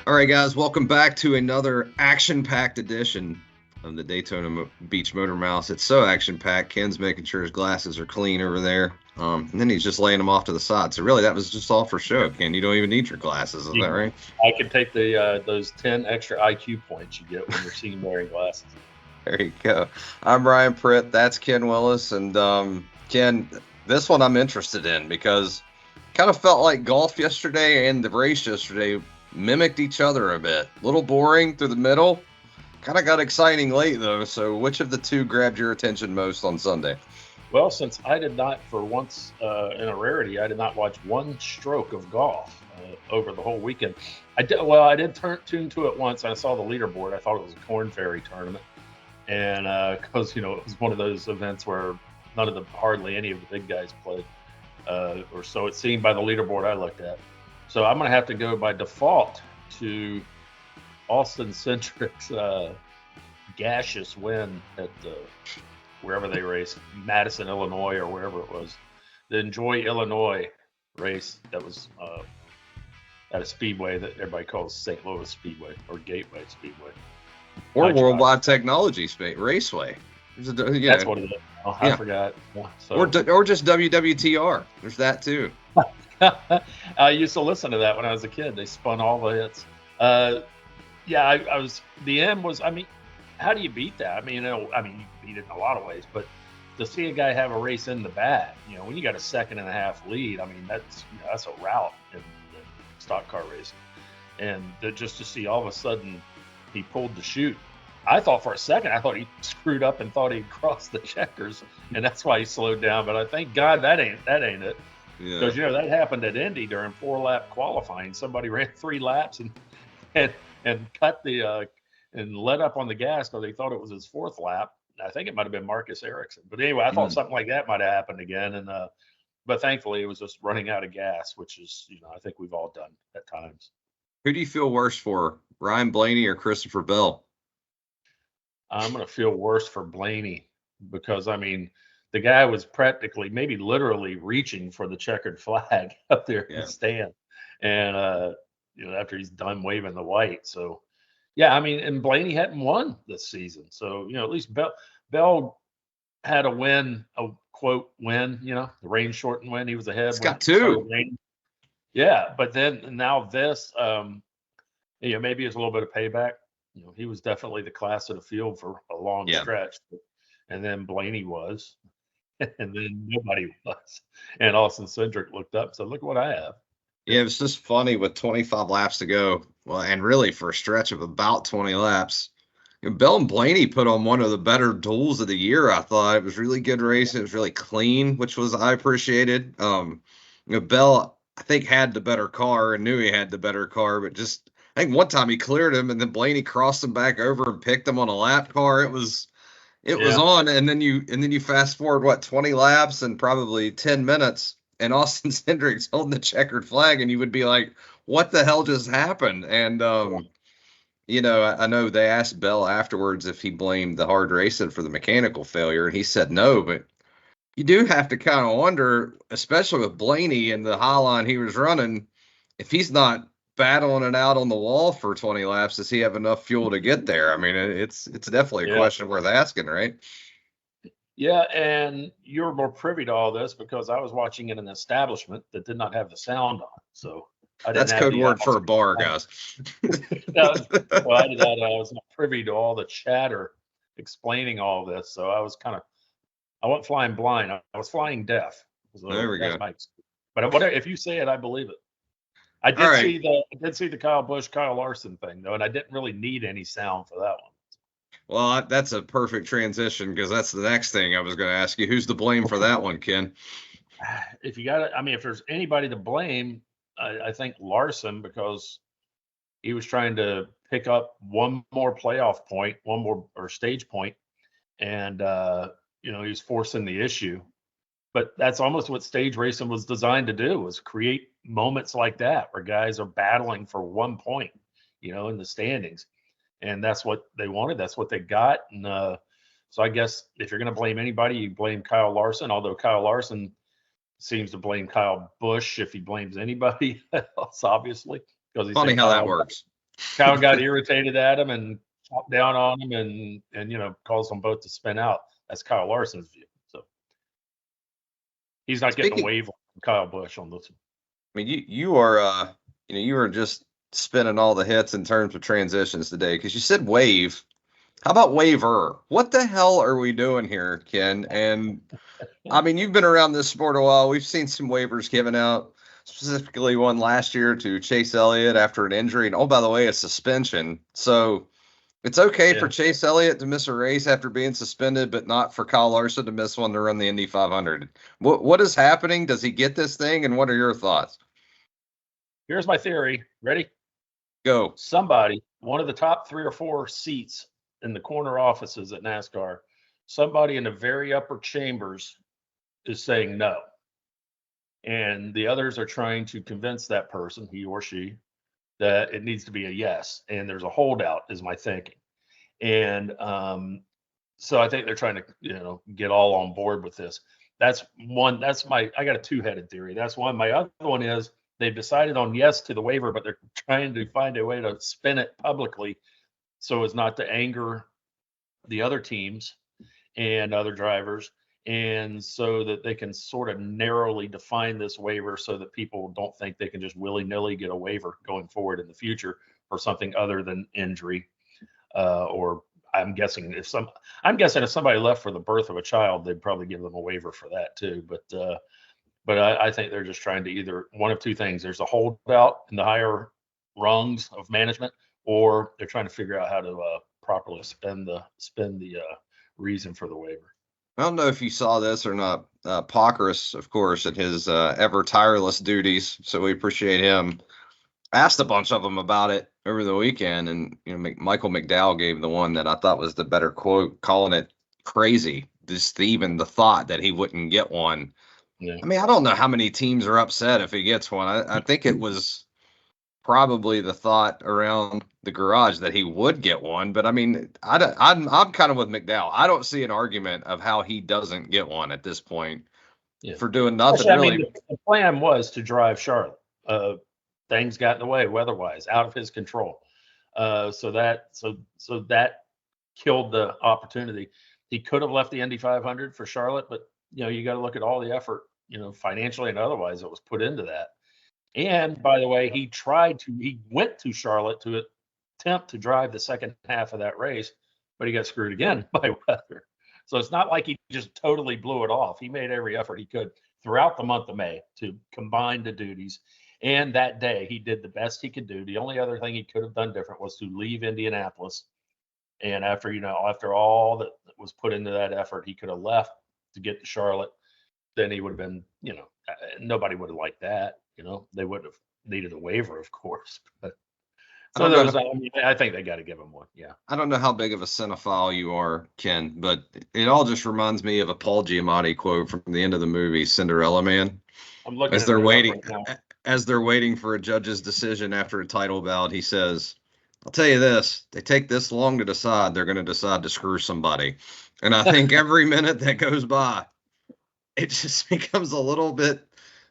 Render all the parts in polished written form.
All right, guys, welcome back to another action-packed edition of the Daytona Beach Motor Mouse. It's so action-packed. Ken's making sure his glasses are clean over there, and then he's just laying them off to the side. So really, that was just all for show, Ken. You don't even need your glasses, is that right? I can take the those 10 extra IQ points you get when you're seen wearing glasses. There you go. I'm Ryan Pritt. That's Ken Willis, and Ken, this one I'm interested in because kind of felt like golf yesterday and the race yesterday mimicked each other a bit. A little boring through the middle. Kind of got exciting late, though. So which of the two grabbed your attention most on Sunday? Well, since I did not, for once in a rarity, I did not watch one stroke of golf over the whole weekend. I did tune to it once. I saw the leaderboard. I thought it was a Corn Ferry tournament. And because, it was one of those events where hardly any of the big guys played. Or so it seemed by the leaderboard I looked at. So I'm going to have to go by default to Austin Cindric's gaseous win at wherever they raced, Madison, Illinois, or wherever it was. The Enjoy Illinois race that was at a speedway that everybody calls St. Louis Speedway or Gateway Speedway. Or Worldwide Technology Raceway. That's what it is. Oh, I forgot. So. Or just WWTR. There's that too. I used to listen to that when I was a kid. They spun all the hits. I was. The end was. I mean, how do you beat that? I mean, you beat it in a lot of ways, but to see a guy have a race in the bag, when you got a second and a half lead, I mean, that's a rout in stock car racing, and just to see all of a sudden he pulled the chute. I thought for a second, he screwed up and thought he'd crossed the checkers, and that's why he slowed down. But I thank God that ain't it. Because that happened at Indy during 4-lap qualifying. Somebody ran 3 laps and cut and let up on the gas because they thought it was his 4th lap. I think it might have been Marcus Ericsson. But anyway, I thought something like that might have happened again. And but thankfully, it was just running out of gas, which is I think we've all done at times. Who do you feel worse for, Ryan Blaney or Christopher Bell? I'm going to feel worse for Blaney because the guy was practically, maybe literally reaching for the checkered flag up there in the stand. And, after he's done waving the white. So, and Blaney hadn't won this season. So, at least Bell had a win, a quote win, the rain shortened win. He was ahead. He's got 2. Yeah. But then now this, maybe it's a little bit of payback. He was definitely the class of the field for a long stretch. And then Blaney was. And then nobody was. And Austin Cindric looked up and said, look what I have. Yeah, it was just funny with 25 laps to go. Well, and really for a stretch of about 20 laps. Bell and Blaney put on one of the better duels of the year, I thought. It was really good racing. It was really clean, which I appreciated. Bell, I think, had the better car and knew he had the better car, but just I think one time he cleared him and then Blaney crossed him back over and picked him on a lap car. It was on, and then you fast forward 20 laps and probably 10 minutes, and Austin Cindric's holding the checkered flag, and you would be like, "What the hell just happened?" And I know they asked Bell afterwards if he blamed the hard racing for the mechanical failure, and he said no. But you do have to kind of wonder, especially with Blaney and the high line he was running, if he's not battling it out on the wall for 20 laps, does he have enough fuel to get there? I mean, it's definitely a question worth asking, right? Yeah, and you're more privy to all this because I was watching in an establishment that did not have the sound on. So that's code word for a bar, guys. I was not privy to all the chatter explaining all this. So I wasn't flying blind. I was flying deaf. So there we go. But whatever, if you say it, I believe it. I did see the Kyle Larson thing though, and I didn't really need any sound for that one. Well, that's a perfect transition because that's the next thing I was going to ask you. Who's to blame for that one, Ken? If there's anybody to blame, I think Larson, because he was trying to pick up one more playoff point, one more or stage point, and he's forcing the issue. But that's almost what stage racing was designed to do, was create moments like that where guys are battling for 1 point, in the standings. And that's what they wanted. That's what they got. And so I guess if you're going to blame anybody, you blame Kyle Larson, although Kyle Larson seems to blame Kyle Busch if he blames anybody else, obviously. Funny how that works. Kyle got irritated at him and chopped down on him and caused them both to spin out. That's Kyle Larson's view. So he's not getting a Speaking, waiver from Kyle Busch on this one. I mean, you are you were just spinning all the hits in terms of transitions today because you said wave. How about waiver? What the hell are we doing here, Ken? And I mean, you've been around this sport a while. We've seen some waivers given out, specifically one last year to Chase Elliott after an injury. And oh, by the way, a suspension. So it's okay for Chase Elliott to miss a race after being suspended, but not for Kyle Larson to miss one to run the Indy 500. What is happening? Does he get this thing? And what are your thoughts? Here's my theory. Ready? Go. Somebody, one of the top 3 or 4 seats in the corner offices at NASCAR, somebody in the very upper chambers is saying no. And the others are trying to convince that person, he or she, that it needs to be a yes. And there's a holdout, is my thinking. And so I think they're trying to, get all on board with this. That's one. I got a 2-headed theory. That's one. My other one is they've decided on yes to the waiver, but they're trying to find a way to spin it publicly so as not to anger the other teams and other drivers, and so that they can sort of narrowly define this waiver so that people don't think they can just willy-nilly get a waiver going forward in the future for something other than injury. Or I'm guessing if somebody left for the birth of a child, they'd probably give them a waiver for that too. But I think they're just trying to either one of two things. There's a holdout in the higher rungs of management, or they're trying to figure out how to properly spend the reason for the waiver. I don't know if you saw this or not. Pockrass, of course, at his ever tireless duties, so we appreciate him. Asked a bunch of them about it over the weekend, and Michael McDowell gave the one that I thought was the better quote, calling it crazy. Just even the thought that he wouldn't get one. Yeah. I mean, I don't know how many teams are upset if he gets one. I think it was probably the thought around the garage that he would get one, but I mean, I'm kind of with McDowell. I don't see an argument of how he doesn't get one at this point for doing nothing. Actually, really. The plan was to drive Charlotte. Things got in the way weather-wise, out of his control. So that killed the opportunity. He could have left the Indy 500 for Charlotte, but you got to look at all the effort, financially and otherwise, that was put into that. And by the way, he went to Charlotte to attempt to drive the second half of that race, but he got screwed again by weather. So it's not like he just totally blew it off. He made every effort he could throughout the month of May to combine the duties. And that day he did the best he could do. The only other thing he could have done different was to leave Indianapolis. And after all that was put into that effort, he could have left to get to Charlotte. Then he would have been, nobody would have liked that. They would have needed a waiver, of course. But I think they got to give him one. Yeah. I don't know how big of a cinephile you are, Ken, but it all just reminds me of a Paul Giamatti quote from the end of the movie Cinderella Man. I'm looking as they're waiting for a judge's decision after a title bout. He says, "I'll tell you this: they take this long to decide. They're going to decide to screw somebody." And I think every minute that goes by, it just becomes a little bit.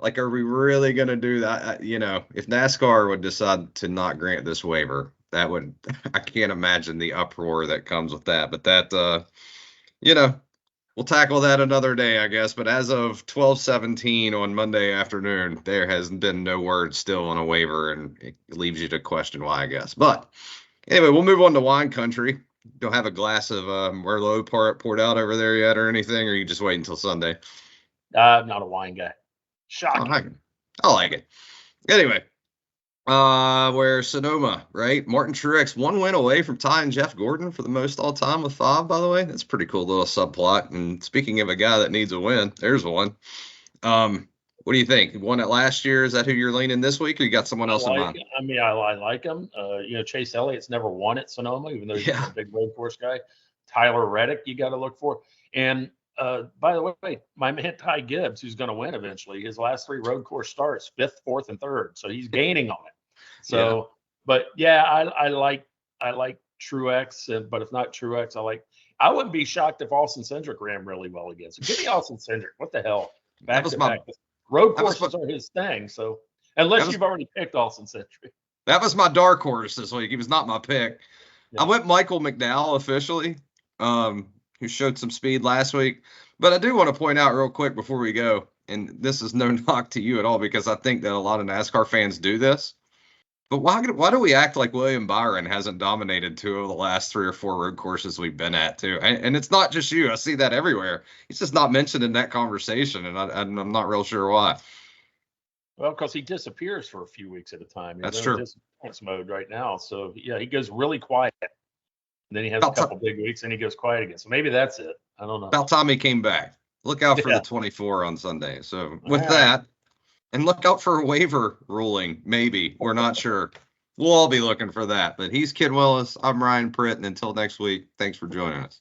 Like, are we really going to do that? If NASCAR would decide to not grant this waiver, I can't imagine the uproar that comes with that. But that, we'll tackle that another day, I guess. But as of 12:17 on Monday afternoon, there has been no word still on a waiver, and it leaves you to question why, I guess. But anyway, we'll move on to wine country. Don't have a glass of Merlot poured out over there yet or anything, or you just wait until Sunday? I'm not a wine guy. Shocking. I like it. Anyway, where Sonoma, right? Martin Truex 1 win away from tying Jeff Gordon for the most all time with 5, by the way. That's a pretty cool little subplot. And speaking of a guy that needs a win, there's one. What do you think? Won it last year. Is that who you're leaning this week, or you got someone else in mind? I mean, I like him. Chase Elliott's never won at Sonoma, even though he's a big road course guy. Tyler Reddick, you got to look for. And by the way, my man Ty Gibbs, who's going to win eventually, his last 3 road course starts 5th, 4th, and 3rd, so he's gaining on it. So, but I like Truex, but if not Truex, I wouldn't be shocked if Austin Cindric ran really well against him. Give me Austin Cindric. What the hell? Back to back. Road courses are his thing. So unless you've already picked Austin Cindric. That was my dark horse this week. He was not my pick. Yeah. I went Michael McDowell officially, who showed some speed last week. But I do want to point out real quick before we go, and this is no knock to you at all because I think that a lot of NASCAR fans do this. But why do we act like William Byron hasn't dominated 2 of the last 3 or 4 road courses we've been at too? And it's not just you. I see that everywhere. He's just not mentioned in that conversation, and I'm not real sure why. Well, because he disappears for a few weeks at a time. That's He's true. in disappearance mode right now. So yeah, he goes really quiet. And then he has a couple big weeks, and he goes quiet again. So maybe that's it. I don't know. About time he came back. Look out for the 24 on Sunday. So with that, and look out for a waiver ruling. Maybe we're not sure. We'll all be looking for that. But he's Kid Willis. I'm Ryan Pritt, and until next week, thanks for joining us.